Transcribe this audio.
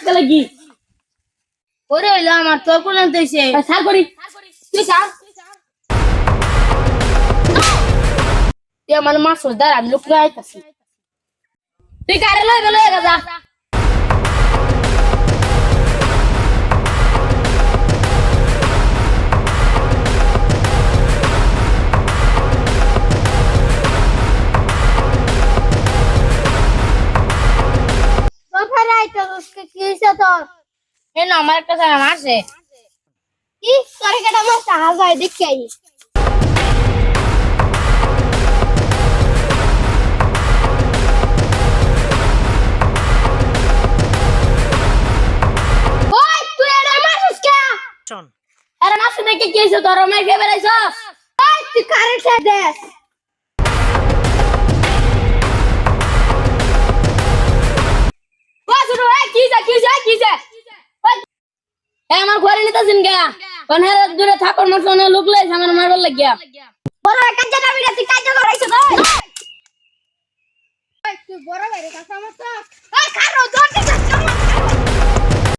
মারতে লাগি ওরে হইলো আমার তোর কোন আনতেছে সার করি তুই স্যার তুই আমার মাছ দাঁড় আমি লোক আইতাছি তুই কারে লয়ে গেল যা তোর আইতো কি হইছে তোর না আমার একটা সারা মারছে কি তোর কেটা মাছ হাল যায় দেখি আই ওই তুই এর মারছিস কে আরে মাছ দেখে কি হইছে তোর মাই ফেভার আইছস ওই তুই কারেন্ট দে বাসুর কি যা আমার ঘরে নিতেছেন গা কোন হেরে দূরে থাকর মতন লোক লইছে আমার মারবার লাগিয়া বড় কাজে যাবি না তুই কাজে করাইছ তুই বড় বাইরে কাছে আমার তো ওই খারো দৌড়তে যাস